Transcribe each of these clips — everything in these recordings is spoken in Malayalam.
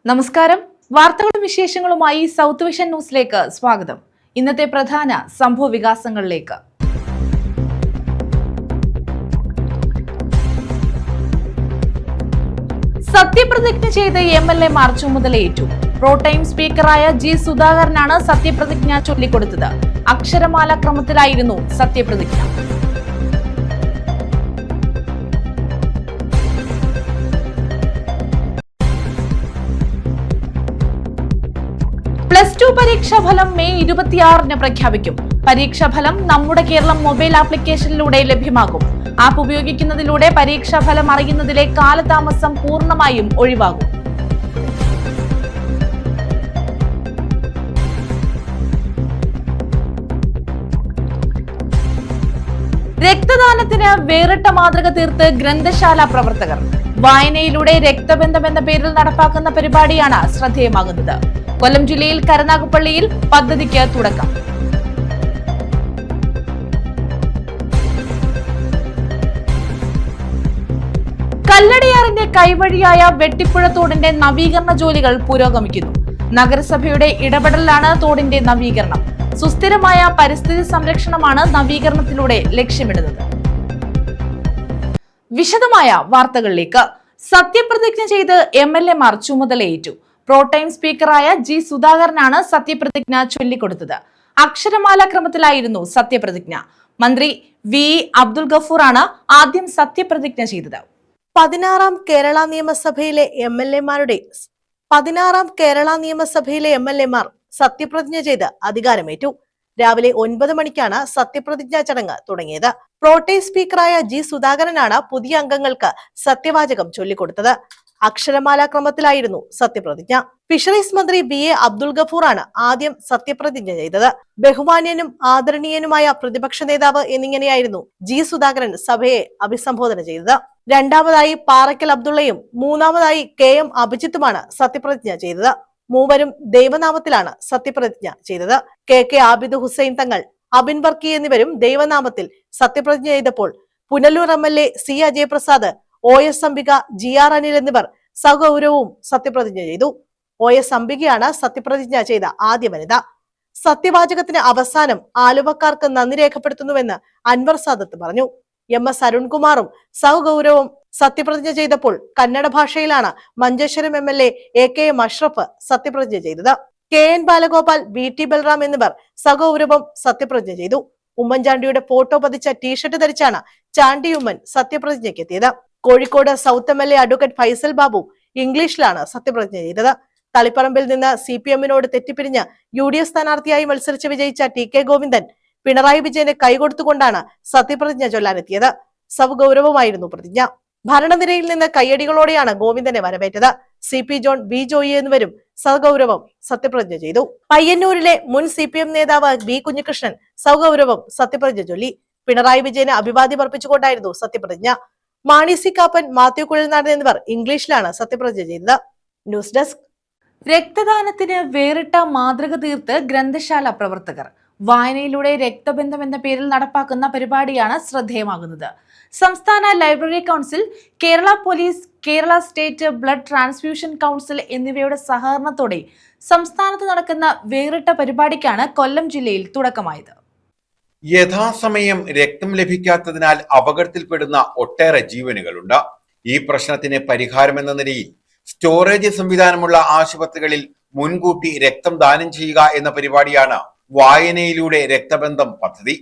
നമസ്കാരം. വാർത്തകളും വിശേഷങ്ങളുമായി സൗത്ത് വിഷൻ ന്യൂസിലേക്ക് സ്വാഗതം. ഇന്നത്തെ പ്രധാന സംഭവ വികാസങ്ങളിലേക്ക്. സത്യപ്രതിജ്ഞ ചെയ്ത് MLA-മാർ ചുമതലയേറ്റു. Pro tem സ്പീക്കറായ G. സുധാകരനാണ് സത്യപ്രതിജ്ഞ ചൊല്ലിക്കൊടുത്തത്. അക്ഷരമാല ക്രമത്തിലായിരുന്നു സത്യപ്രതിജ്ഞ. +2 പരീക്ഷാഫലം മെയ് 26-ന് പ്രഖ്യാപിക്കും. പരീക്ഷാഫലം നമ്മുടെ കേരളം മൊബൈൽ ആപ്ലിക്കേഷനിലൂടെ ലഭ്യമാകും. ആപ്പ് ഉപയോഗിക്കുന്നതിലൂടെ പരീക്ഷാഫലം അറിയുന്നതിലെ കാലതാമസം പൂർണ്ണമായും ഒഴിവാകും. രക്തദാനത്തിന് വേറിട്ട മാതൃക തീർത്ത് ഗ്രന്ഥശാല പ്രവർത്തകർ. വായനയിലൂടെ രക്തബന്ധം എന്ന പേരിൽ നടപ്പാക്കുന്ന പരിപാടിയാണ് ശ്രദ്ധേയമാകുന്നത്. കൊല്ലം ജില്ലയിൽ കരുനാഗപ്പള്ളിയിൽ പദ്ധതിക്ക് തുടക്കം. കല്ലടയാറിന്റെ കൈവഴിയായ വെട്ടിപ്പുഴ തോടിന്റെ നവീകരണ ജോലികൾ പുരോഗമിക്കുന്നു. നഗരസഭയുടെ ഇടപെടലാണ് തോടിന്റെ നവീകരണം. സുസ്ഥിരമായ പരിസ്ഥിതി സംരക്ഷണമാണ് നവീകരണത്തിലൂടെ ലക്ഷ്യമിടുന്നത്. വിശദമായ വാർത്തകളിലേക്ക്. സത്യപ്രതിജ്ഞ ചെയ്ത് MLA-മാർ ചുമതലയേറ്റു. Pro tem സ്പീക്കറായ G. സുധാകരനാണ് സത്യപ്രതിജ്ഞ ചൊല്ലിക്കൊടുത്തത്. അക്ഷരമാല ക്രമത്തിലായിരുന്നു സത്യപ്രതിജ്ഞ. മന്ത്രി V. അബ്ദുൽ ഗഫൂറാണ് ആദ്യം സത്യപ്രതിജ്ഞ ചെയ്തത്. 16ാം കേരള നിയമസഭയിലെ MLA-മാർ സത്യപ്രതിജ്ഞ ചെയ്ത് അധികാരമേറ്റു. രാവിലെ 9 മണിക്കാണ് സത്യപ്രതിജ്ഞാ ചടങ്ങ് തുടങ്ങിയത്. Pro tem സ്പീക്കറായ G. സുധാകരനാണ് പുതിയ അംഗങ്ങൾക്ക് സത്യവാചകം ചൊല്ലിക്കൊടുത്തത്. അക്ഷരമാല ക്രമത്തിലായിരുന്നു സത്യപ്രതിജ്ഞ. ഫിഷറീസ് മന്ത്രി BA അബ്ദുൽ ഗഫൂറാണ് ആദ്യം സത്യപ്രതിജ്ഞ ചെയ്തത്. ബഹുമാന്യനും ആദരണീയനുമായ പ്രതിപക്ഷ നേതാവ് എന്നിങ്ങനെയായിരുന്നു G. സുധാകരൻ സഭയെ അഭിസംബോധന ചെയ്തത്. രണ്ടാമതായി പാറയ്ക്കൽ അബ്ദുള്ളയും മൂന്നാമതായി KM അഭിജിത്തുമാണ് സത്യപ്രതിജ്ഞ ചെയ്തത്. മൂവരും ദൈവനാമത്തിലാണ് സത്യപ്രതിജ്ഞ ചെയ്തത്. KK ആബിദ് ഹുസൈൻ തങ്ങൾ, അബിൻ വർക്കി എന്നിവരും ദൈവനാമത്തിൽ സത്യപ്രതിജ്ഞ ചെയ്തപ്പോൾ Punalur MLA C. Ajayaprasad, OS Ambika, GR Anil എന്നിവർ സഗൗരവവും സത്യപ്രതിജ്ഞ ചെയ്തു. OS അംബികയാണ് സത്യപ്രതിജ്ഞ ചെയ്ത ആദ്യ വനിത. സത്യവാചകത്തിന് അവസാനം ആലുവക്കാർക്ക് നന്ദി രേഖപ്പെടുത്തുന്നുവെന്ന് അൻവർ സാദത്ത് പറഞ്ഞു. MS അരുൺകുമാറും സഗൗരവം സത്യപ്രതിജ്ഞ ചെയ്തപ്പോൾ കന്നഡ ഭാഷയിലാണ് മഞ്ചേശ്വരം MLA AKM അഷ്റഫ് സത്യപ്രതിജ്ഞ ചെയ്തത്. KN ബാലഗോപാൽ, VT ബൽറാം എന്നിവർ സഗൗരവം സത്യപ്രതിജ്ഞ ചെയ്തു. ഉമ്മൻചാണ്ടിയുടെ ഫോട്ടോ പതിച്ച ടീഷർട്ട് ധരിച്ചാണ് ചാണ്ടി ഉമ്മൻ സത്യപ്രതിജ്ഞയ്ക്ക് എത്തിയത്. Kozhikode south MLA advocate Faisal Babu ഇംഗ്ലീഷിലാണ് സത്യപ്രതിജ്ഞ ചെയ്തത്. തളിപ്പറമ്പിൽ നിന്ന് CPM-നോട് തെറ്റിപ്പിരിഞ്ഞ് UDF സ്ഥാനാർത്ഥിയായി മത്സരിച്ച് വിജയിച്ച TK ഗോവിന്ദൻ പിണറായി വിജയനെ കൈകൊടുത്തുകൊണ്ടാണ് സത്യപ്രതിജ്ഞ ചൊല്ലാനെത്തിയത്. സൗഗൗരവമായിരുന്നു പ്രതിജ്ഞ. ഭരണനിരയിൽ നിന്ന് കയ്യടികളോടെയാണ് ഗോവിന്ദനെ വരവേറ്റത്. CP John, B. ജോയി എന്നിവരും സഗൗരവം സത്യപ്രതിജ്ഞ ചെയ്തു. പയ്യന്നൂരിലെ മുൻ CPM നേതാവ് B. കുഞ്ഞികൃഷ്ണൻ സഗൗരവം സത്യപ്രതിജ്ഞ ചൊല്ലി. പിണറായി വിജയന് അഭിവാദ്യം അർപ്പിച്ചുകൊണ്ടായിരുന്നു സത്യപ്രതിജ്ഞ. മാണി സി കാപ്പൻ, മാത്യു കുഴൽനാടൻ എന്നിവർ ഇംഗ്ലീഷിലാണ് സത്യപ്രതിജ്ഞ ചെയ്തത്. News desk. രക്തദാനത്തിന് വേറിട്ട മാതൃക തീർത്ത് ഗ്രന്ഥശാല പ്രവർത്തകർ. വായനയിലൂടെ രക്തബന്ധം എന്ന പേരിൽ നടപ്പാക്കുന്ന പരിപാടിയാണ് ശ്രദ്ധേയമാകുന്നത്. സംസ്ഥാന library council, Kerala police, Kerala state blood transfusion council എന്നിവയുടെ സഹകരണത്തോടെ സംസ്ഥാനത്ത് നടക്കുന്ന വേറിട്ട പരിപാടിക്കാണ് കൊല്ലം ജില്ലയിൽ തുടക്കമായത്. യഥാസമയം രക്തം ലഭിക്കാത്തതിനാൽ അപകടത്തിൽപ്പെടുന്ന ഒട്ടേറെ ജീവനുകളുണ്ട്. ഈ പ്രശ്നത്തിന് പരിഹാരമെന്ന നിലയിൽ സ്റ്റോറേജ് സംവിധാനമുള്ള ആശുപത്രികളിൽ മുൻകൂട്ടി രക്തം ദാനം ചെയ്യുക എന്ന പരിപാടിയാണ് വായനയിലൂടെ രക്തബന്ധം പദ്ധതി.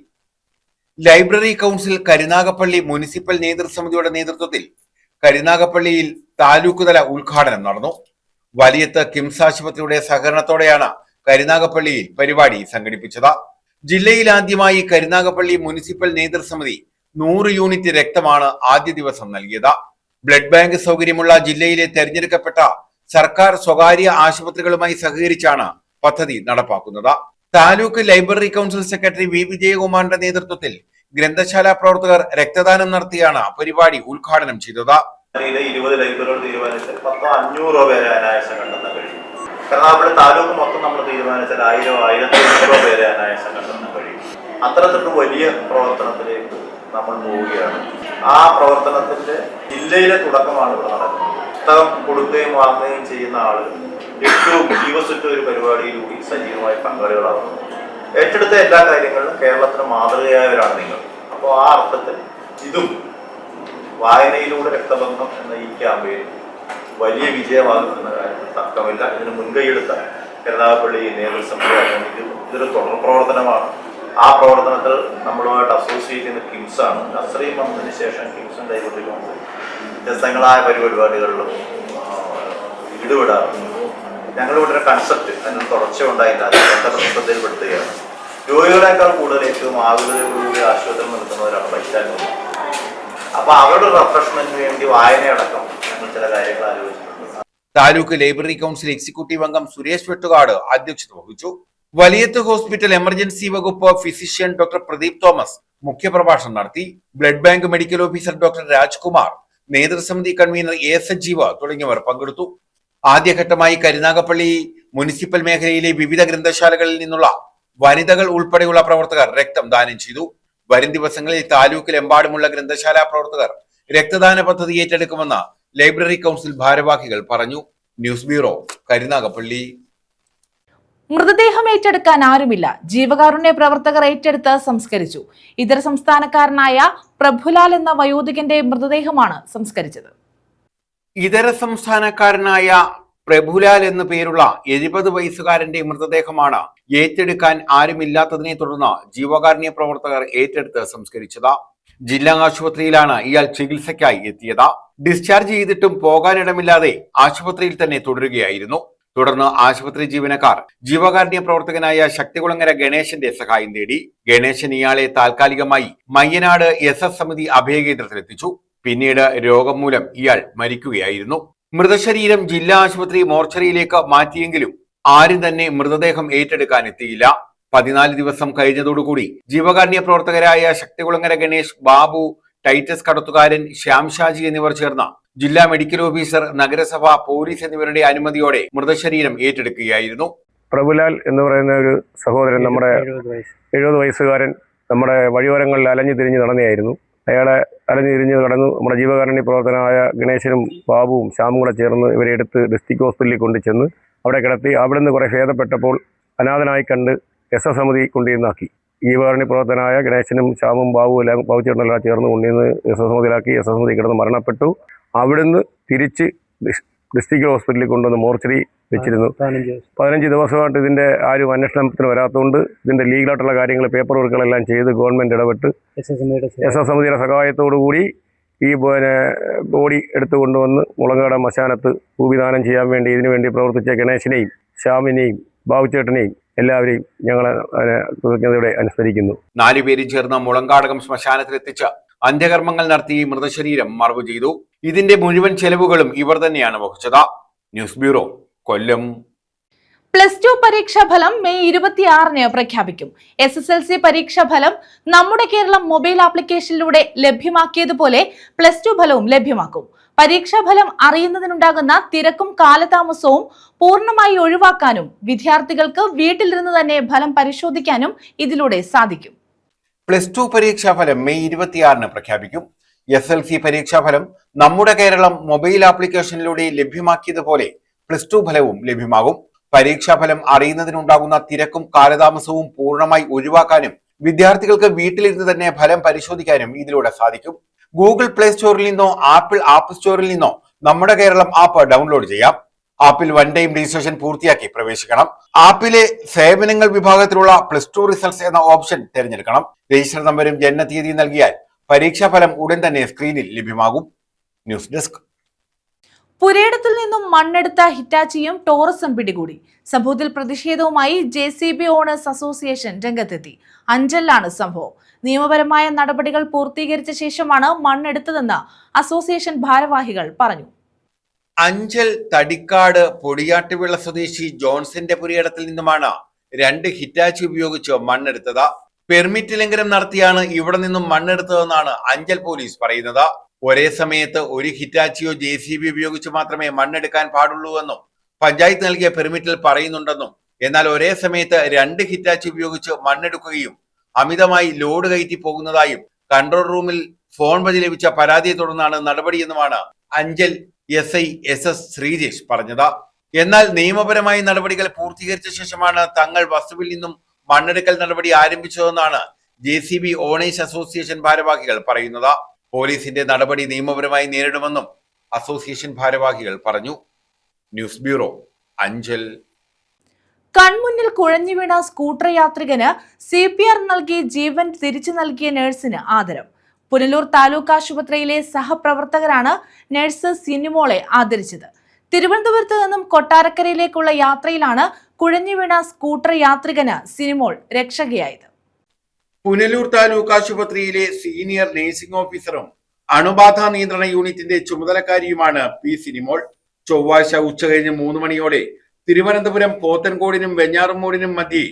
ലൈബ്രറി കൗൺസിൽ കരുനാഗപ്പള്ളി മുനിസിപ്പൽ നേതൃസമിതിയുടെ നേതൃത്വത്തിൽ കരുനാഗപ്പള്ളിയിൽ താലൂക്ക് തല ഉദ്ഘാടനം നടന്നു. വലിയത്ത് കിംസ് ആശുപത്രിയുടെ സഹകരണത്തോടെയാണ് കരുനാഗപ്പള്ളിയിൽ പരിപാടി സംഘടിപ്പിച്ചത്. ജില്ലയിൽ ആദ്യമായി കരുനാഗപ്പള്ളി മുനിസിപ്പൽ നേതൃസമിതി 100 യൂണിറ്റ് രക്തമാണ് ആദ്യ ദിവസം നൽകിയത്. ബ്ലഡ് ബാങ്ക് സൗകര്യമുള്ള ജില്ലയിലെ തെരഞ്ഞെടുക്കപ്പെട്ട സർക്കാർ സ്വകാര്യ ആശുപത്രികളുമായി സഹകരിച്ചാണ് പദ്ധതി നടപ്പാക്കുന്നത്. Taluk library council secretary V. വിജയകുമാറിന്റെ നേതൃത്വത്തിൽ ഗ്രന്ഥശാല പ്രവർത്തകർ രക്തദാനം നടത്തിയാണ് പരിപാടി ഉദ്ഘാടനം ചെയ്തത്. 20 ലൈബ്രറികൾ തീരുമാനിച്ചാൽ 500 പേരെ അനായാസം കണ്ടെത്താൻ കഴിയും. എറണാകുളം താലൂക്ക് മൊത്തം നമ്മൾ തീരുമാനിച്ചാൽ 1000-1500 പേരെ അനായാസം കണ്ടെത്താൻ കഴിയും. അത്തരത്തിലുള്ള വലിയ പ്രവർത്തനത്തിലേക്ക് നമ്മൾ പോവുകയാണ്. ആ പ്രവർത്തനത്തിന്റെ ജില്ലയിലെ തുടക്കമാണ് ഇവിടെ നടക്കുന്നത്. പുസ്തകം കൊടുക്കുകയും വാങ്ങുകയും ചെയ്യുന്ന ആളുകൾ ഏറ്റവും ജീവസുറ്റ ഒരു പരിപാടിയിലൂടെ സജീവമായി പങ്കാളികളാകുന്നു. ഏറ്റെടുത്ത എല്ലാ കാര്യങ്ങളിലും കേരളത്തിന് മാതൃകയായവരാണ് നിങ്ങൾ. അപ്പോൾ ആ അർത്ഥത്തിൽ ഇതും വായനയിലൂടെ രക്തബന്ധം എന്ന ഈ ക്യാമ്പയിൻ വലിയ വിജയമാകും എന്ന കാര്യത്തിൽ തർക്കമില്ല. ഇതിന് മുൻകൈയെടുത്ത കരുനാഗപ്പള്ളി നേതൃസമിതി അഭിനന്ദിക്കുന്നു. ഇതൊരു തുടർ പ്രവർത്തനമാണ്. ആ പ്രവർത്തനത്തിൽ നമ്മളുമായിട്ട് അസോസിയേറ്റ് ചെയ്യുന്ന കിംസാണ്. നഴ്സറി മന്തിന് ശേഷം കിംസും ലൈബ്രറി കൗൺസിൽ വ്യത്യസ്തങ്ങളായ പരിപാടികളിലും ഇടപെടാറുണ്ട്. ഞങ്ങളിവിടെ ഒരു കൺസെപ്റ്റ് അതിന് തുടർച്ച ഉണ്ടായില്ല, അത് ശ്രദ്ധയിൽപ്പെടുത്തുകയാണ്. രോഗികളെക്കാൾ കൂടുതൽ ഏറ്റവും ആകുലതയോടുകൂടി ആശുപത്രിയിൽ നിൽക്കുന്നവരാണ് പൈറ്റാനുകൾ. അപ്പൊ അവരുടെ റിഫ്രഷ്മെന്റിന് വേണ്ടി വായനയടക്കം ഞങ്ങൾ ചില കാര്യങ്ങൾ ആലോചിച്ചിട്ടുണ്ട്. താലൂക്ക് ലൈബ്രറി കൗൺസിൽ എക്സിക്യൂട്ടീവ് അംഗം സുരേഷ് വെട്ടുകാട് അധ്യക്ഷത വഹിച്ചു. വലിയത്ത് ഹോസ്പിറ്റൽ എമർജൻസി വകുപ്പ് ഫിസിഷ്യൻ ഡോക്ടർ പ്രദീപ് തോമസ് മുഖ്യപ്രഭാഷണം നടത്തി. Blood bank medical officer doctor Rajkumar, നേതൃസമിതി കൺവീനർ എ സജീവ തുടങ്ങിയവർ പങ്കെടുത്തു. ആദ്യഘട്ടമായി കരുനാഗപ്പള്ളി മുനിസിപ്പൽ മേഖലയിലെ വിവിധ ഗ്രന്ഥശാലകളിൽ നിന്നുള്ള വനിതകൾ ഉൾപ്പെടെയുള്ള പ്രവർത്തകർ രക്തം ദാനം ചെയ്തു. വരും ദിവസങ്ങളിൽ താലൂക്കിലെമ്പാടുമുള്ള ഗ്രന്ഥശാല പ്രവർത്തകർ രക്തദാന പദ്ധതി ഏറ്റെടുക്കുമെന്ന് ലൈബ്രറി കൗൺസിൽ ഭാരവാഹികൾ പറഞ്ഞു. News bureau, Karunagappally. മൃതദേഹം ഏറ്റെടുക്കാൻ ആരുമില്ല. ജീവകാരുണ്യ പ്രവർത്തകർ ഏറ്റെടുത്ത് സംസ്കരിച്ചു. ഇതര സംസ്ഥാനക്കാരനായ പ്രഭുലാൽ എന്ന വയോധികന്റെ മൃതദേഹമാണ് സംസ്കരിച്ചത്. ഇതര സംസ്ഥാനക്കാരനായ പ്രഭുലാൽ എന്നു പേരുള്ള 70 വയസ്സുകാരന്റെ മൃതദേഹമാണ് ഏറ്റെടുക്കാൻ ആരുമില്ലാത്തതിനെ തുടർന്ന് ജീവകാരുണ്യ പ്രവർത്തകർ ഏറ്റെടുത്ത് സംസ്കരിച്ചത്. ജില്ലാ ആശുപത്രിയിലാണ് ഇയാൾ ചികിത്സയ്ക്കായി എത്തിയത്. ഡിസ്ചാർജ് ചെയ്തിട്ടും പോകാനിടമില്ലാതെ ആശുപത്രിയിൽ തന്നെ തുടരുകയായിരുന്നു. തുടർന്ന് ആശുപത്രി ജീവനക്കാർ ജീവകാരുണ്യ പ്രവർത്തകനായ ശക്തികുളങ്ങര ഗണേശന്റെ സഹായം തേടി. ഗണേശൻ ഇയാളെ താൽക്കാലികമായി മയ്യനാട് SS സമിതി അഭയകേന്ദ്രത്തിലെത്തിച്ചു. പിന്നീട് രോഗം മൂലം ഇയാൾ മരിക്കുകയായിരുന്നു. മൃതശരീരം ജില്ലാ ആശുപത്രി മോർച്ചറിയിലേക്ക് മാറ്റിയെങ്കിലും ആരും തന്നെ മൃതദേഹം ഏറ്റെടുക്കാൻ എത്തിയില്ല. 14 ദിവസം കഴിഞ്ഞതോടുകൂടി ജീവകാരുണ്യ പ്രവർത്തകരായ ശക്തികുളങ്ങര ഗണേഷ്, ബാബു, ടൈറ്റസ് കടത്തുകാരൻ, ശ്യാം ഷാജി എന്നിവർ ചേർന്ന ജില്ലാ മെഡിക്കൽ ഓഫീസർ, നഗരസഭ, പോലീസ് എന്നിവരുടെ അനുമതിയോടെ മൃതശരീരം ഏറ്റെടുക്കുകയായിരുന്നു. പ്രഭുലാൽ എന്ന് പറയുന്ന ഒരു സഹോദരൻ, നമ്മുടെ 70 വയസ്സുകാരൻ, നമ്മുടെ വഴിയോരങ്ങളിൽ അലഞ്ഞു തിരിഞ്ഞ് നടന്നെയായിരുന്നു. അയാളെ അലഞ്ഞു തിരിഞ്ഞ് നടന്നു. നമ്മുടെ ജീവകാരുണ്യ പ്രവർത്തനമായ ഗണേശനും ബാബുവും ശ്യാമും കൂടെ ചേർന്ന് ഇവരെ എടുത്ത് ഡിസ്ട്രിക്ട് ഹോസ്പിറ്റലിൽ കൊണ്ടുചെന്ന് അവിടെ കിടത്തി. അവിടെ നിന്ന് കുറെ ഭേദപ്പെട്ടപ്പോൾ അനാഥനായി കണ്ട് SS സമിതി കൊണ്ടുവന്നാക്കി. ജീവകാരുണ്യ പ്രവർത്തനായ ഗണേശനും ശ്യാമും ബാബുവും എല്ലാം ബാബുച്ചേട്ടനെല്ലാം ചേർന്ന് കൊണ്ടുവന്ന് SS സമിതിയിലാക്കി. SS സമിതി കിടന്ന് മരണപ്പെട്ടു. അവിടുന്ന് തിരിച്ച് ഡിസ്ട്രിക്ട് ഹോസ്പിറ്റലിൽ കൊണ്ടുവന്ന് മോർച്ചറി വെച്ചിരുന്നു. 15 ദിവസമായിട്ട് ഇതിന്റെ ആരും അന്വേഷണത്തിന് വരാത്തതുകൊണ്ട് ഇതിന്റെ ലീഗലായിട്ടുള്ള കാര്യങ്ങൾ, പേപ്പർ വർക്കുകളെല്ലാം ചെയ്ത് ഗവൺമെന്റ് ഇടപെട്ട് SS സമിതിയുടെ സഹായത്തോടുകൂടി ഈ ബോഡി എടുത്തു കൊണ്ടുവന്ന് മുളങ്കാട് മശാനത്ത് ഭൂവിദാനം ചെയ്യാൻ വേണ്ടി ഇതിനു വേണ്ടി പ്രവർത്തിച്ച ഗണേശനെയും ശ്യാമിനെയും ബാബുച്ചേട്ടനെയും എല്ലാവരെയും ഞങ്ങൾ കൃതജ്ഞതയോടെ അനുസ്മരിക്കുന്നു. 4 പേരും ചേർന്ന് മുളങ്കാടകം ശ്മശാനത്തിലെത്തിച്ച് അന്ത്യകർമ്മങ്ങൾ നടത്തി മൃതശരീരം മറവു ചെയ്തു. ഇതിന്റെ മുഴുവൻ ചെലവുകളും ഇവർ തന്നെയാണ് വഹിച്ചത്. ന്യൂസ് ബ്യൂറോ, കൊല്ലം. +2 പരീക്ഷാ ഫലം മെയ് 26-ന് പ്രഖ്യാപിക്കും. SSLC പരീക്ഷാ ഫലം നമ്മുടെ കേരളം മൊബൈൽ ആപ്ലിക്കേഷനിലൂടെ ലഭ്യമാക്കിയതുപോലെ +2 ഫലവും ലഭ്യമാക്കും. പരീക്ഷാ ഫലം അറിയുന്നതിനുണ്ടാകുന്ന തിരക്കും കാലതാമസവും പൂർണ്ണമായി ഒഴിവാക്കാനും വിദ്യാർത്ഥികൾക്ക് വീട്ടിലിരുന്ന് തന്നെ ഫലം പരിശോധിക്കാനും ഇതിലൂടെ സാധിക്കും. +2 പരീക്ഷാഫലം മെയ് 26-ന് പ്രഖ്യാപിക്കും. SSLC പരീക്ഷാഫലം നമ്മുടെ കേരളം മൊബൈൽ ആപ്ലിക്കേഷനിലൂടെ ലഭ്യമാക്കിയതുപോലെ +2 ഫലവും ലഭ്യമാകും. പരീക്ഷാഫലം അറിയുന്നതിനുണ്ടാകുന്ന തിരക്കും കാലതാമസവും പൂർണ്ണമായി ഒഴിവാക്കാനും വിദ്യാർത്ഥികൾക്ക് വീട്ടിലിരുന്ന് തന്നെ ഫലം പരിശോധിക്കാനും ഇതിലൂടെ സാധിക്കും. ഗൂഗിൾ പ്ലേ സ്റ്റോറിൽ നിന്നോ ആപ്പിൾ ആപ്പ് സ്റ്റോറിൽ നിന്നോ നമ്മുടെ കേരളം ആപ്പ് ഡൗൺലോഡ് ചെയ്യാം. ആപ്പിൽ 1 ടൈം രജിസ്ട്രേഷൻ പൂർത്തിയാക്കി പ്രവേശിക്കണം. ആപ്പിലെ സേവനങ്ങൾ വിഭാഗത്തിലുള്ള +2 റിസൾട്ട്സ് എന്ന ഓപ്ഷൻ തിരഞ്ഞെടുക്കണം. രജിസ്റ്റർ നമ്പരും ജനനതീയതിയും നൽകിയാൽ പരീക്ഷാഫലം ഉടൻ തന്നെ സ്ക്രീനിൽ ലഭ്യമാകും. News desk. പുരയിടത്തിൽ നിന്നും മണ്ണെടുത്ത ഹിറ്റാച്ചിയും ടോറസും പിടികൂടി. സംഭവത്തിൽ പ്രതിഷേധവുമായി JCB ഓണേഴ്സ് അസോസിയേഷൻ രംഗത്തെത്തി. അഞ്ചലിലാണ് സംഭവം. നിയമപരമായ നടപടികൾ പൂർത്തീകരിച്ച ശേഷമാണ് മണ്ണെടുത്തതെന്ന് അസോസിയേഷൻ ഭാരവാഹികൾ പറഞ്ഞു. അഞ്ചൽ തടിക്കാട് പൊടിയാട്ടുവിള സ്വദേശി ജോൺസന്റെ പുരയിടത്തിൽ നിന്നുമാണ് 2 ഹിറ്റാച്ചി ഉപയോഗിച്ച് മണ്ണെടുത്തത്. പെർമിറ്റ് ലംഘനം നടത്തിയാണ് ഇവിടെ നിന്നും മണ്ണെടുത്തതെന്നാണ് അഞ്ചൽ പോലീസ് പറയുന്നത്. ഒരേ സമയത്ത് ഒരു ഹിറ്റാച്ചിയോ JCB ഉപയോഗിച്ച് മാത്രമേ മണ്ണെടുക്കാൻ പാടുള്ളൂ എന്നും പഞ്ചായത്ത് നൽകിയ പെർമിറ്റിൽ പറയുന്നുണ്ടെന്നും, എന്നാൽ ഒരേ സമയത്ത് 2 ഹിറ്റാച്ചി ഉപയോഗിച്ച് മണ്ണെടുക്കുകയും അമിതമായി ലോഡ് കയറ്റി പോകുന്നതായും കൺട്രോൾ റൂമിൽ ഫോൺ വഴി ലഭിച്ച പരാതിയെ തുടർന്നാണ് നടപടിയെന്നുമാണ് അഞ്ചൽ SI SS ശ്രീജേഷ് പറഞ്ഞത്. എന്നാൽ നിയമപരമായ നടപടികൾ പൂർത്തീകരിച്ച ശേഷമാണ് തങ്ങൾ വസ്തുവിൽ നിന്നും മണ്ണെടുക്കൽ നടപടി ആരംഭിച്ചതെന്നാണ് JCB ഓണേഴ്സ് അസോസിയേഷൻ ഭാരവാഹികൾ പറയുന്നത്. പോലീസിന്റെ നടപടി നിയമപരമായി നേരിടുമെന്നും അസോസിയേഷൻ ഭാരവാഹികൾ പറഞ്ഞു. News bureau, Anchal. കൺമുന്നിൽ കുഴഞ്ഞു വീണ സ്കൂട്ടർ യാത്രികന് CPR നൽകി ജീവൻ തിരിച്ചു നൽകിയ നഴ്സിന് ആദരം. പുനലൂർ താലൂക്ക് ആശുപത്രിയിലെ സഹപ്രവർത്തകരാണ് നഴ്സ് സിനിമോളെ ആദരിച്ചത്. തിരുവനന്തപുരത്ത് നിന്നും കൊട്ടാരക്കരയിലേക്കുള്ള യാത്രയിലാണ് കുഴഞ്ഞു വീണ സ്കൂട്ടർ യാത്രികന് സിനിമോൾ രക്ഷകയായത്. പുനലൂർ താലൂക്ക് ആശുപത്രിയിലെ സീനിയർ നഴ്സിംഗ് ഓഫീസറും അണുബാധ നിയന്ത്രണ യൂണിറ്റിന്റെ ചുമതലക്കാരിയുമാണ് P സിനിമോൾ. ചൊവ്വാഴ്ച ഉച്ചകഴിഞ്ഞ് 3 മണിയോടെ തിരുവനന്തപുരം പോത്തൻകോടിനും വെഞ്ഞാറമൂടിനും മധ്യേ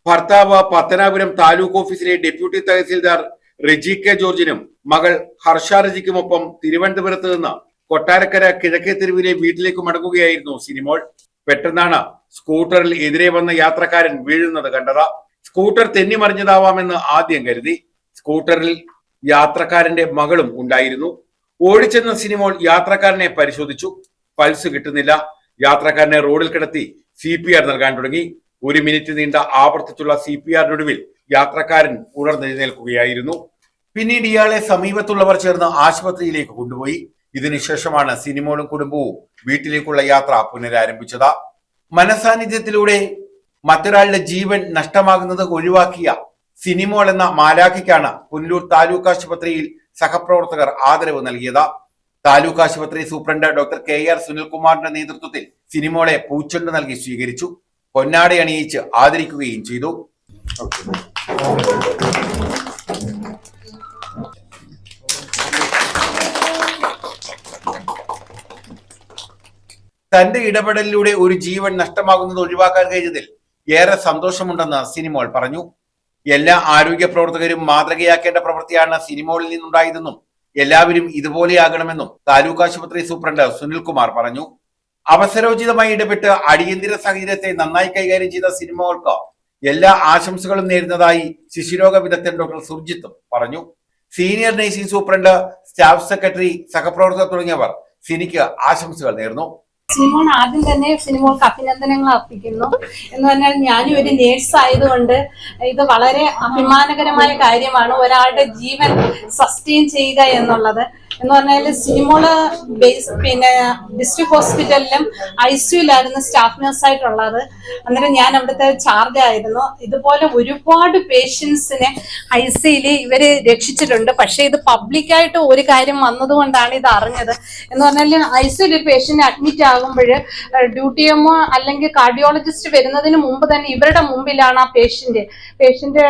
ഭർത്താവ് പത്തനാപുരം താലൂക്ക് ഓഫീസിലെ ഡെപ്യൂട്ടി തഹസീൽദാർ റെജി കെ ജോർജിനും മകൾ ഹർഷ റെജിക്കുമൊപ്പം തിരുവനന്തപുരത്ത് നിന്ന് കൊട്ടാരക്കര കിഴക്കേ തെരുവിലെ വീട്ടിലേക്ക് മടങ്ങുകയായിരുന്നു സിനിമോൾ. പെട്ടെന്നാണ് സ്കൂട്ടറിൽ എതിരെ വന്ന യാത്രക്കാരൻ വീഴുന്നത് കണ്ടത്. സ്കൂട്ടർ തെന്നിമറിഞ്ഞതാവാമെന്ന് ആദ്യം കരുതി. സ്കൂട്ടറിൽ യാത്രക്കാരന്റെ മകളും ഉണ്ടായിരുന്നു. ഓടിച്ചെന്ന സിനിമോൾ യാത്രക്കാരനെ പരിശോധിച്ചു. പൾസ് കിട്ടുന്നില്ല. യാത്രക്കാരനെ റോഡിൽ കിടത്തി CPR നൽകാൻ തുടങ്ങി. 1 മിനിറ്റ് നീണ്ട ആവർത്തിച്ചുള്ള CPR-നൊടുവിൽ യാത്രക്കാരൻ ഉണർന്നെഴുന്നേൽക്കുകയായിരുന്നു. പിന്നീട് ഇയാളെ സമീപത്തുള്ളവർ ചേർന്ന് ആശുപത്രിയിലേക്ക് കൊണ്ടുപോയി. ഇതിനുശേഷമാണ് സിനിമോളും കുടുംബവും വീട്ടിലേക്കുള്ള യാത്ര പുനരാരംഭിച്ചത്. മനസാന്നിധ്യത്തിലൂടെ മറ്റൊരാളുടെ ജീവൻ നഷ്ടമാകുന്നത് ഒഴിവാക്കിയ സിനിമോൾ എന്ന മാലാഖയ്ക്കാണ് പുനലൂർ താലൂക്ക് ആശുപത്രിയിൽ സഹപ്രവർത്തകർ ആദരവ് നൽകിയത്. താലൂക്ക് ആശുപത്രി സൂപ്രണ്ട് ഡോക്ടർ KR സുനിൽകുമാറിന്റെ നേതൃത്വത്തിൽ സിനിമോളെ പൂച്ചെണ്ട് നൽകി സ്വീകരിച്ചു. പൊന്നാട അണിയിച്ച് ആദരിക്കുകയും ചെയ്തു. തന്റെ ഇടപെടലിലൂടെ ഒരു ജീവൻ നഷ്ടമാകുന്നത് ഒഴിവാക്കാൻ കഴിഞ്ഞതിൽ ഏറെ സന്തോഷമുണ്ടെന്ന് സിനിമോൾ പറഞ്ഞു. എല്ലാ ആരോഗ്യ പ്രവർത്തകരും മാതൃകയാക്കേണ്ട പ്രവൃത്തിയാണ് സിനിമോളിൽ നിന്നുണ്ടായതെന്നും എല്ലാവരും ഇതുപോലെയാകണമെന്നും താലൂക്ക് ആശുപത്രി സൂപ്രണ്ട് സുനിൽകുമാർ പറഞ്ഞു. അവസരോചിതമായി ഇടപെട്ട് അടിയന്തര സാഹചര്യത്തെ നന്നായി കൈകാര്യം ചെയ്ത സിനിമോൾക്ക് എല്ലാ ആശംസകളും നേരുന്നതായി ശിശുരോഗ വിദഗ്ധൻ ഡോക്ടർ സുർജിത്തും പറഞ്ഞു. Senior nursing superintendent, staff secretary, സഹപ്രവർത്തകർ തുടങ്ങിയവർ സിനിക്ക് ആശംസകൾ നേർന്നു. സിനിമോൾ ആദ്യം തന്നെ സിനിമോൾക്ക് അഭിനന്ദനങ്ങൾ അർപ്പിക്കുന്നു. എന്ന് പറഞ്ഞാൽ ഞാനും ഒരു നേഴ്സ് ആയതുകൊണ്ട് ഇത് വളരെ അഭിമാനകരമായ കാര്യമാണ്, ഒരാളുടെ ജീവൻ സസ്റ്റെയിൻ ചെയ്യുക എന്നുള്ളത്. എന്ന് പറഞ്ഞാൽ സിനിമോള് ഡിസ്ട്രിക്ട് ഹോസ്പിറ്റലിലും ICUലായിരുന്നു സ്റ്റാഫ് നഴ്സായിട്ടുള്ളത്. അന്നേരം ഞാൻ അവിടുത്തെ ചാർജ് ആയിരുന്നു. ഇതുപോലെ ഒരുപാട് പേഷ്യൻസിനെ ICUയിൽ ഇവര് രക്ഷിച്ചിട്ടുണ്ട്. പക്ഷെ ഇത് പബ്ലിക്കായിട്ട് ഒരു കാര്യം വന്നതുകൊണ്ടാണ് ഇത് അറിഞ്ഞത്. എന്ന് പറഞ്ഞാൽ ICUയിൽ ഒരു പേഷ്യന്റ് അഡ്മിറ്റ് ആകുമ്പോൾ ഡ്യൂട്ടിഎമ്മോ അല്ലെങ്കിൽ കാർഡിയോളജിസ്റ്റ് വരുന്നതിന് മുമ്പ് തന്നെ ഇവരുടെ മുമ്പിലാണ് ആ പേഷ്യന്റ്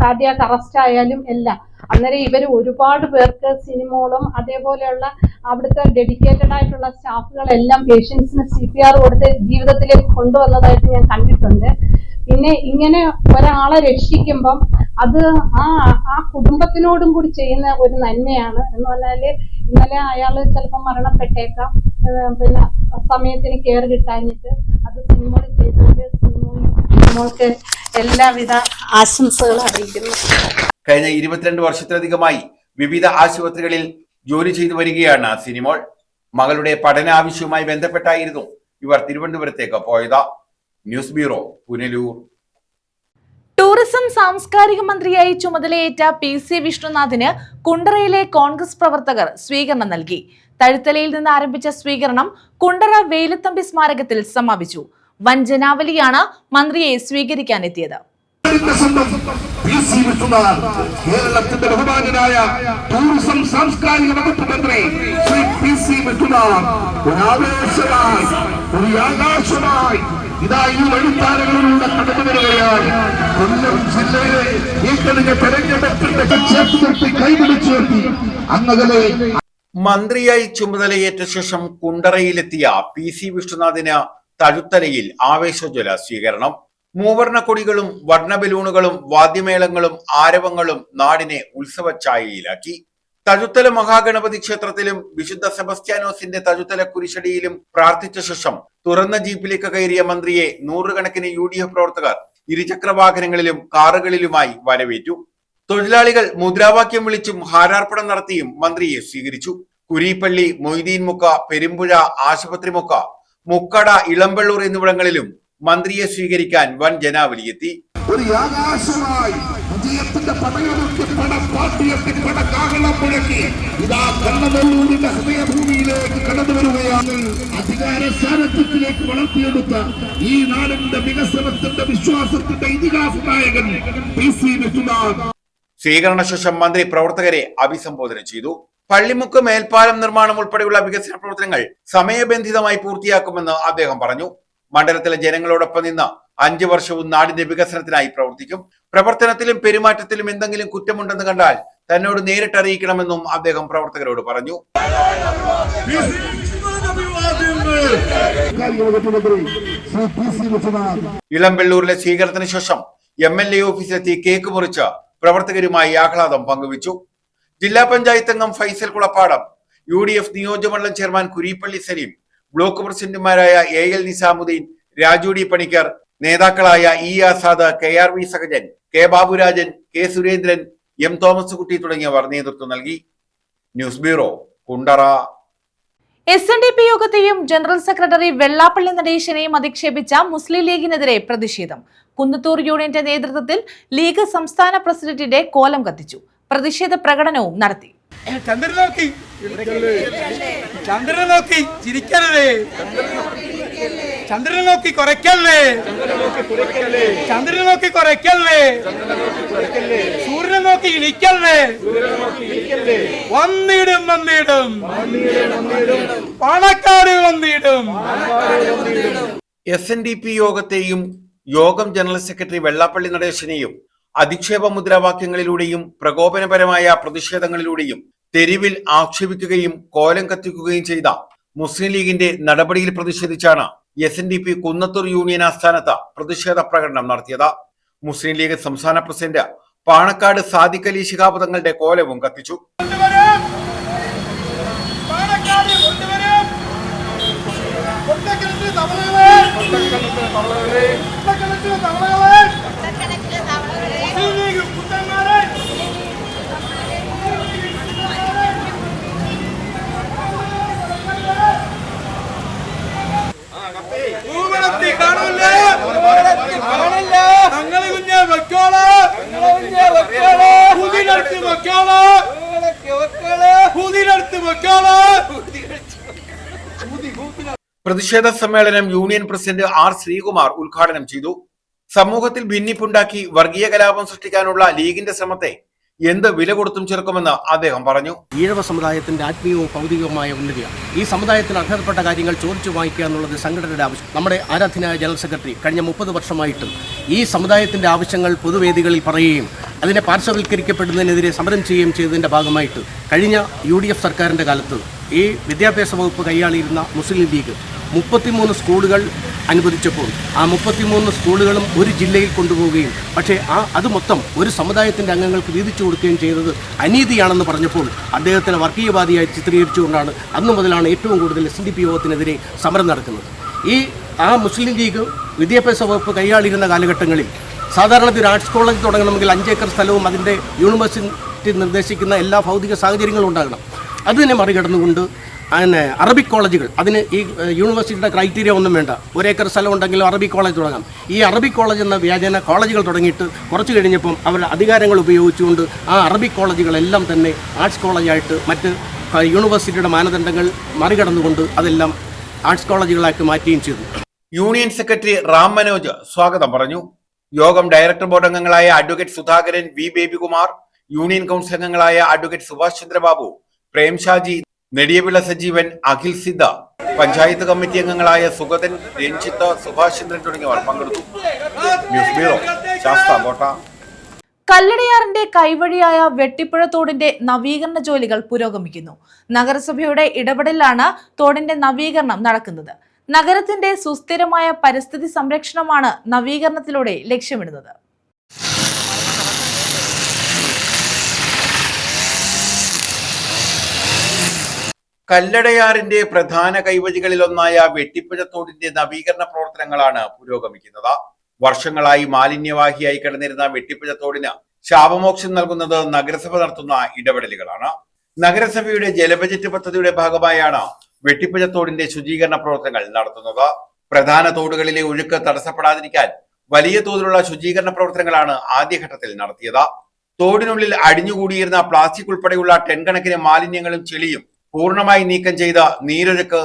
കാർഡിയാക് അറസ്റ്റ് ആയാലും എല്ലാം. അന്നേരം ഇവര് ഒരുപാട് പേർക്ക് സിനിമോളും അതേപോലെയുള്ള അവിടുത്തെ ഡെഡിക്കേറ്റഡ് ആയിട്ടുള്ള സ്റ്റാഫുകളെല്ലാം പേഷ്യൻസിന് CPR കൊടുത്ത് ജീവിതത്തിലേക്ക് കൊണ്ടുവന്നതായിട്ട് ഞാൻ കണ്ടിട്ടുണ്ട്. പിന്നെ ഇങ്ങനെ ഒരാളെ രക്ഷിക്കുമ്പം അത് ആ കുടുംബത്തിനോടും കൂടി ചെയ്യുന്ന ഒരു നന്മയാണ്. എന്ന് പറഞ്ഞാല് ഇന്നലെ അയാൾ ചിലപ്പോൾ മരണപ്പെട്ടേക്കാം, പിന്നെ സമയത്തിന് കെയർ കിട്ടാഞ്ഞിട്ട്. അത് സിനിമോൾ ചെയ്തിട്ട് സിനിമോൾക്ക് എല്ലാവിധ ആശംസകളും അറിയിക്കുന്നു. കഴിഞ്ഞ 22 വർഷത്തിലധികമായി വിവിധ ആശുപത്രികളിൽ ജോലി ചെയ്തു വരികയാണ് സിനിമോൾ. മകളുടെ പഠന ആവശ്യവുമായി ബന്ധപ്പെട്ടായിരുന്നു ഇവർ തിരുവനന്തപുരത്തേക്ക് പോയത്. News bureau, Punalur. ടൂറിസം സാംസ്കാരിക മന്ത്രിയായി ചുമതലയേറ്റ PC വിഷ്ണുനാഥിന് കുണ്ടറയിലെ കോൺഗ്രസ് പ്രവർത്തകർ സ്വീകരണം നൽകി. തഴുത്തലയിൽ നിന്ന് ആരംഭിച്ച സ്വീകരണം കുണ്ടറ വേലുത്തമ്പി സ്മാരകത്തിൽ സമാപിച്ചു. വൻ ജനാവലിയാണ് മന്ത്രിയെ സ്വീകരിക്കാനെത്തിയത്. കേരളത്തിന്റെ ബഹുമാന്യനായ ടൂറിസം സാംസ്കാരിക വകുപ്പ് മന്ത്രി ശ്രീ PC വിഷ്ണുനാഥ് ഒരാവേശമായി, ഒരു ആകാശമായി ഇതാ ഈ വഴിത്താരകളിലൂടെ കടന്നു വരികയാണ്. കൊല്ലം ജില്ലയിലെ ഈ കഴിഞ്ഞ തെരഞ്ഞെടുപ്പിന്റെ കൈപിടിച്ചുയർത്തി അങ്ങകലെ മന്ത്രിയായി ചുമതലയേറ്റ ശേഷം കുണ്ടറയിലെത്തിയ PC വിഷ്ണുനാഥിന് തഴുത്തലയിൽ ആവേശോജ്വല സ്വീകരണം. മൂവർണ്ണ കൊടികളും വർണ്ണ ബലൂണുകളും വാദ്യമേളങ്ങളും ആരവങ്ങളും നാടിനെ ഉത്സവഛായയിലാക്കി. തഴുത്തല മഹാഗണപതി ക്ഷേത്രത്തിലും വിശുദ്ധ സെബസ്ത്യാനോസിന്റെ തഴുത്തല കുരിശടിയിലും പ്രാർത്ഥിച്ച ശേഷം തുറന്ന ജീപ്പിലേക്ക് കയറിയ മന്ത്രിയെ നൂറുകണക്കിന് UDF പ്രവർത്തകർ ഇരുചക്രവാഹനങ്ങളിലും കാറുകളിലുമായി വരവേറ്റു. തൊഴിലാളികൾ മുദ്രാവാക്യം വിളിച്ചും ഹാരാർപ്പണം നടത്തിയും മന്ത്രിയെ സ്വീകരിച്ചു. കുരീപ്പള്ളി, മൊയ്തീൻമുക്ക, പെരുമ്പുഴ, ആശുപത്രിമുക്ക, മുക്കട, ഇളമ്പള്ളൂർ എന്നിവിടങ്ങളിലും മന്ത്രിയെ സ്വീകരിക്കാൻ വൻ ജനാവലിയെത്തി. ഒരു ആകാശമായി വിജയത്തിന്റെ പടയൊക്കെ പടപ്പാട്ടിയൊക്കെ പടകാഹളം മുഴക്കി ഇതാ കണ്ണനല്ലൂരിന്റെ ഹൃദയഭൂമിയിലേക്ക് കടന്നു വരികയാണ്. അധികാര സാരഥ്യത്തിലേക്ക് വളർത്തിയെടുത്ത ഈ നാടിന്റെ വികസനത്തിന്റെ വിശ്വാസത്തിന്റെ ഇതിഹാസ നായകൻ PC വിശ്വനാഥ്. സ്വീകരണ ശേഷം മന്ത്രി പ്രവർത്തകരെ അഭിസംബോധന ചെയ്തു. പള്ളിമുക്ക് മേൽപ്പാലം നിർമ്മാണം ഉൾപ്പെടെയുള്ള വികസന പ്രവർത്തനങ്ങൾ സമയബന്ധിതമായി പൂർത്തിയാക്കുമെന്ന് അദ്ദേഹം പറഞ്ഞു. മണ്ഡലത്തിലെ ജനങ്ങളോടൊപ്പം നിന്ന് 5 വർഷവും നാടിന്റെ വികസനത്തിനായി പ്രവർത്തിക്കും. പ്രവർത്തനത്തിലും പെരുമാറ്റത്തിലും എന്തെങ്കിലും കുറ്റമുണ്ടെന്ന് കണ്ടാൽ തന്നോട് നേരിട്ട് അറിയിക്കണമെന്നും അദ്ദേഹം പ്രവർത്തകരോട് പറഞ്ഞു. ഇളമ്പള്ളൂരിലെ സ്വീകരണത്തിന് ശേഷം MLA ഓഫീസിലെത്തി കേക്ക് മുറിച്ച് പ്രവർത്തകരുമായി ആഹ്ലാദം പങ്കുവച്ചു. ജില്ലാ പഞ്ചായത്ത് അംഗം ഫൈസൽ കുളപ്പാടം, UDF നിയോജകമണ്ഡലം ചെയർമാൻ കുരീപ്പള്ളി സലീം, ബ്ലോക്ക് പ്രസിഡന്റുമാരായ AL നിസാമുദ്ദീൻ, രാജു ഡി പണിക്കർ, നേതാക്കളായ E Azad, KRV Sahajan, K Baburajan, K Surendran, M Thomas Kutty തുടങ്ങിയവർ നേതൃത്വം നൽകി. News bureau, Kundara. SNDP യോഗത്തെയും ജനറൽ സെക്രട്ടറി വെള്ളാപ്പള്ളി നടേശനെയും അധിക്ഷേപിച്ച മുസ്ലിം ലീഗിനെതിരെ പ്രതിഷേധം. കുന്നത്തൂർ യൂണിയന്റെ നേതൃത്വത്തിൽ ലീഗ് സംസ്ഥാന പ്രസിഡന്റിന്റെ കോലം കത്തിച്ചു. പ്രതിഷേധ പ്രകടനവും നടത്തി. ചന്ദ്രനെ നോക്കി ചിരിക്കരുതേ, ചന്ദ്രനെ നോക്കി കുറയ്ക്കല്ലേ, ചന്ദ്രനെ നോക്കി കുറയ്ക്കല്ലേ, സൂര്യനെ നോക്കി ഇളിക്കല്ലേ, വന്നിടും വന്നിടും പാണക്കാട് വന്നിടും. SNDP യോഗത്തെയും യോഗം ജനറൽ സെക്രട്ടറി വെള്ളാപ്പള്ളി നടേശനെയും അധിക്ഷേപ മുദ്രാവാക്യങ്ങളിലൂടെയും പ്രകോപനപരമായ പ്രതിഷേധങ്ങളിലൂടെയും തെരുവിൽ ആക്ഷേപിക്കുകയും കോലം കത്തിക്കുകയും ചെയ്ത മുസ്ലിം ലീഗിന്റെ നടപടിയിൽ പ്രതിഷേധിച്ചാണ് SNDP കുന്നത്തൂർ യൂണിയൻ ആസ്ഥാനത്ത് പ്രതിഷേധ പ്രകടനം നടത്തിയത്. മുസ്ലിം ലീഗ് സംസ്ഥാന പ്രസിഡന്റ് പാണക്കാട് സാദിഖ് അലി ശിഹാബ് തങ്ങളുടെ കോലവും കത്തിച്ചു. പ്രതിഷേധ സമ്മേളനം യൂണിയൻ പ്രസിഡന്റ് R ശ്രീകുമാർ ഉദ്ഘാടനം ചെയ്തു. സമൂഹത്തിൽ ഭിന്നിപ്പുണ്ടാക്കി വർഗീയ കലാപം സൃഷ്ടിക്കാനുള്ള ലീഗിന്റെ ശ്രമത്തെ എന്ത് വില കൊടുത്തും ചെറുക്കുമെന്ന് അദ്ദേഹം പറഞ്ഞു. ഈഴവ സമുദായത്തിന്റെ ആത്മീയവും ഭൗതികവുമായ ഉന്നതിയാണ്. ഈ സമുദായത്തിന് അർഹതപ്പെട്ട കാര്യങ്ങൾ ചോദിച്ചു വാങ്ങിക്കുക എന്നുള്ളത് സംഘടനയുടെ ആവശ്യം. നമ്മുടെ ആരാധനായ ജനറൽ സെക്രട്ടറി കഴിഞ്ഞ 30 വർഷമായിട്ടും ഈ സമുദായത്തിന്റെ ആവശ്യങ്ങൾ പൊതുവേദികളിൽ പറയുകയും അതിനെ പാർശ്വവൽക്കരിക്കപ്പെടുന്നതിനെതിരെ സമരം ചെയ്യുകയും ചെയ്തതിന്റെ ഭാഗമായിട്ട് കഴിഞ്ഞ UDF സർക്കാരിന്റെ കാലത്ത് ഈ വിദ്യാഭ്യാസ വകുപ്പ് കൈയാളിയിരുന്ന മുസ്ലിം ലീഗ് 33 സ്കൂളുകൾ അനുവദിച്ചപ്പോൾ ആ 33 സ്കൂളുകളും ഒരു ജില്ലയിൽ കൊണ്ടുപോവുകയും പക്ഷേ അത് മൊത്തം ഒരു സമുദായത്തിൻ്റെ അംഗങ്ങൾക്ക് വീതിച്ചു കൊടുക്കുകയും ചെയ്തത് അനീതിയാണെന്ന് പറഞ്ഞപ്പോൾ അദ്ദേഹത്തിനെ വർഗീയവാദിയായി ചിത്രീകരിച്ചുകൊണ്ടാണ് അന്നു മുതലാണ് ഏറ്റവും കൂടുതൽ SNDP യോഗത്തിനെതിരെ സമരം നടക്കുന്നത്. ആ മുസ്ലിം ലീഗ് വിദ്യാഭ്യാസ വകുപ്പ് കൈയാളിയിരുന്ന കാലഘട്ടങ്ങളിൽ സാധാരണ ഒരു ആർട്സ് കോളേജ് തുടങ്ങണമെങ്കിൽ 5 ഏക്കർ സ്ഥലവും അതിൻ്റെ യൂണിവേഴ്സിറ്റി നിർദ്ദേശിക്കുന്ന എല്ലാ ഭൗതിക സാഹചര്യങ്ങളും ഉണ്ടാകണം. അതിനെ മറികടന്നുകൊണ്ട് അറബിക് കോളേജുകൾ, അതിന് ഈ യൂണിവേഴ്സിറ്റിയുടെ ക്രൈറ്റീരിയ ഒന്നും വേണ്ട, 1 ഏക്കർ സ്ഥലം ഉണ്ടെങ്കിലും അറബിക് കോളേജ് തുടങ്ങാം. ഈ അറബിക് കോളേജ് എന്ന വ്യാജേന കോളേജുകൾ തുടങ്ങിയിട്ട് കുറച്ച് കഴിഞ്ഞപ്പം അവരുടെ അധികാരങ്ങൾ ഉപയോഗിച്ചുകൊണ്ട് ആ അറബിക് കോളേജുകളെല്ലാം തന്നെ ആർട്സ് കോളേജായിട്ട് മറ്റ് യൂണിവേഴ്സിറ്റിയുടെ മാനദണ്ഡങ്ങൾ മറികടന്നുകൊണ്ട് അതെല്ലാം ആർട്സ് കോളേജുകളാക്കി മാറ്റുകയും ചെയ്തു. യൂണിയൻ സെക്രട്ടറി റാം മനോജ് സ്വാഗതം പറഞ്ഞു. യോഗം ഡയറക്ടർ ബോർഡ് അംഗങ്ങളായ advocate Sudhakaran, V Babykumar, union council അംഗങ്ങളായ അഡ്വക്കേറ്റ് സുഭാഷ് ചന്ദ്രബാബു, പ്രേംഷാജി, നെടിയവിള സജീവൻ, അഖിൽ സിദ്ധ, പഞ്ചായത്ത് കമ്മിറ്റി അംഗങ്ങളായ സുഗതൻ, രഞ്ജിത്ത്, സുഭാഷ് ചന്ദ്രൻ തുടങ്ങിയവർ പങ്കെടുത്തു. News bureau, Sasthamkotta. കല്ലടയാറിന്റെ കൈവഴിയായ വെട്ടിപ്പുഴ തോടിന്റെ നവീകരണ ജോലികൾ പുരോഗമിക്കുന്നു. നഗരസഭയുടെ ഇടപെടലാണ് തോടിന്റെ നവീകരണം നടക്കുന്നത്. നഗരത്തിന്റെ സുസ്ഥിരമായ പരിസ്ഥിതി സംരക്ഷണമാണ് നവീകരണത്തിലൂടെ ലക്ഷ്യമിടുന്നത്. കല്ലടയാറിന്റെ പ്രധാന കൈവഴികളിലൊന്നായ വെട്ടിപ്പുഴ തോടിന്റെ നവീകരണ പ്രവർത്തനങ്ങളാണ് പുരോഗമിക്കുന്നത്. വർഷങ്ങളായി മാലിന്യവാഹിയായി കിടന്നിരുന്ന വെട്ടിപ്പുഴ തോടിന് ശാപമോക്ഷം നൽകുന്നത് നഗരസഭ നടത്തുന്ന ഇടപെടലുകളാണ്. നഗരസഭയുടെ ജലബജറ്റ് പദ്ധതിയുടെ ഭാഗമായാണ് വെട്ടിപ്പുഴ തോടിന്റെ ശുചീകരണ പ്രവർത്തനങ്ങൾ നടത്തുന്നത്. പ്രധാന തോടുകളിലെ ഒഴുക്ക് തടസ്സപ്പെടാതിരിക്കാൻ വലിയ തോതിലുള്ള ശുചീകരണ പ്രവർത്തനങ്ങളാണ് ആദ്യഘട്ടത്തിൽ നടത്തിയത്. തോടിനുള്ളിൽ അടിഞ്ഞുകൂടിയിരുന്ന പ്ലാസ്റ്റിക് ഉൾപ്പെടെയുള്ള ടൺ കണക്കിന് മാലിന്യങ്ങളും ചെളിയും പൂർണ്ണമായി നീക്കം ചെയ്ത നീരൊഴുക്ക്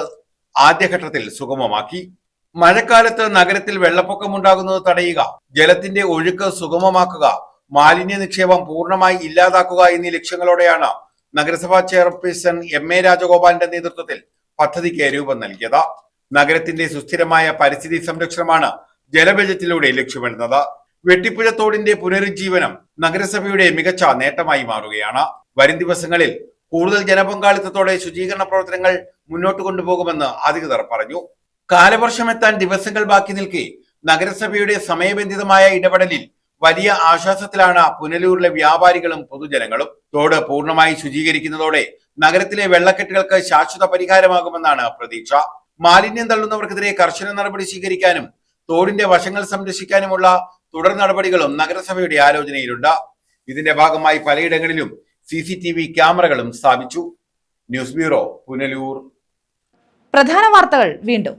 ആദ്യഘട്ടത്തിൽ സുഗമമാക്കി. മഴക്കാലത്ത് നഗരത്തിൽ വെള്ളപ്പൊക്കമുണ്ടാകുന്നത് തടയുക, ജലത്തിന്റെ ഒഴുക്ക് സുഗമമാക്കുക, മാലിന്യ നിക്ഷേപം പൂർണ്ണമായി ഇല്ലാതാക്കുക എന്നീ ലക്ഷ്യങ്ങളോടെയാണ് നഗരസഭാ ചെയർപേഴ്സൺ എം.എ. രാജഗോപാലിന്റെ നേതൃത്വത്തിൽ പദ്ധതിക്ക് രൂപം നൽകിയത്. നഗരത്തിന്റെ സുസ്ഥിരമായ പരിസ്ഥിതി സംരക്ഷണമാണ് ജലബജറ്റിലൂടെ ലക്ഷ്യമിടുന്നത്. വെട്ടിപ്പുഴ തോടിന്റെ പുനരുജ്ജീവനം നഗരസഭയുടെ മികച്ച നേട്ടമായി മാറുകയാണ്. വരും ദിവസങ്ങളിൽ കൂടുതൽ ജനപങ്കാളിത്തത്തോടെ ശുചീകരണ പ്രവർത്തനങ്ങൾ മുന്നോട്ട് കൊണ്ടുപോകുമെന്ന് അധികൃതർ പറഞ്ഞു. കാലവർഷമെത്താൻ ദിവസങ്ങൾ ബാക്കി നിൽക്കെ നഗരസഭയുടെ സമയബന്ധിതമായ ഇടപെടലിൽ വലിയ ആശ്വാസത്തിലാണ് പുനലൂരിലെ വ്യാപാരികളും പൊതുജനങ്ങളും. തോട് പൂർണ്ണമായി ശുചീകരിക്കുന്നതോടെ നഗരത്തിലെ വെള്ളക്കെട്ടുകൾക്ക് ശാശ്വത പരിഹാരമാകുമെന്നാണ് പ്രതീക്ഷ. മാലിന്യം തള്ളുന്നവർക്കെതിരെ കർശന നടപടി സ്വീകരിക്കാനും തോടിന്റെ വശങ്ങൾ സംരക്ഷിക്കാനുമുള്ള തുടർ നടപടികളും നഗരസഭയുടെ ആലോചനയിലുണ്ട്. ഇതിന്റെ ഭാഗമായി പലയിടങ്ങളിലും CCTV ക്യാമറകളും സ്ഥാപിച്ചു. News bureau, Punalur. പ്രധാന വാർത്തകൾ വീണ്ടും.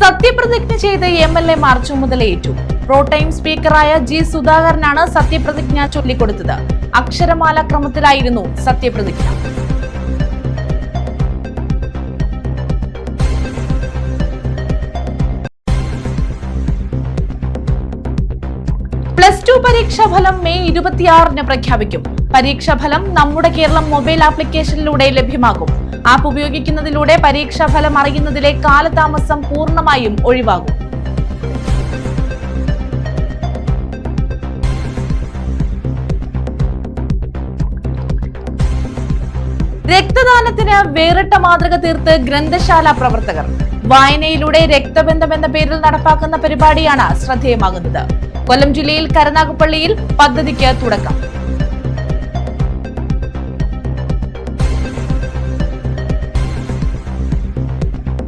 സത്യപ്രതിജ്ഞ ചെയ്ത് MLA-മാർ ചുമതലയേറ്റു. Pro tem സ്പീക്കറായ G. സുധാകരനാണ് സത്യപ്രതിജ്ഞ ചൊല്ലിക്കൊടുത്തത്. അക്ഷരമാല ക്രമത്തിലായിരുന്നു സത്യപ്രതിജ്ഞ. +2 പരീക്ഷാഫലം മെയ് 26-ന് പ്രഖ്യാപിക്കും. പരീക്ഷാഫലം നമ്മുടെ കേരളം മൊബൈൽ ആപ്ലിക്കേഷനിലൂടെ ലഭ്യമാകും. ആപ്പ് ഉപയോഗിക്കുന്നതിലൂടെ പരീക്ഷാഫലം അറിയുന്നതിലെ കാലതാമസം പൂർണ്ണമായും ഒഴിവാകും. രക്തദാനത്തിന് വേറിട്ട മാതൃക തീർത്ത് ഗ്രന്ഥശാല പ്രവർത്തകർ. വായനയിലൂടെ രക്തബന്ധം എന്ന പേരിൽ നടപ്പാക്കുന്ന പരിപാടിയാണ് ശ്രദ്ധേയമാകുന്നത്. കൊല്ലം ജില്ലയിൽ കരുനാഗപ്പള്ളിയിൽ പദ്ധതിക്ക് തുടക്കം.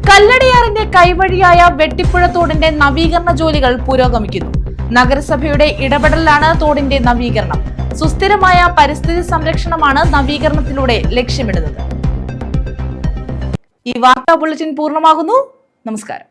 കല്ലടയാറിന്റെ കൈവഴിയായ വെട്ടിപ്പുഴ തോടിന്റെ നവീകരണ ജോലികൾ പുരോഗമിക്കുന്നു. നഗരസഭയുടെ ഇടപെടലാണ് തോടിന്റെ നവീകരണം. സുസ്ഥിരമായ പരിസ്ഥിതി സംരക്ഷണമാണ് നവീകരണത്തിലൂടെ ലക്ഷ്യമിടുന്നത്. ഈ വാർത്താ ബുള്ളറ്റിൻ പൂർണ്ണമാകുന്നു. നമസ്കാരം.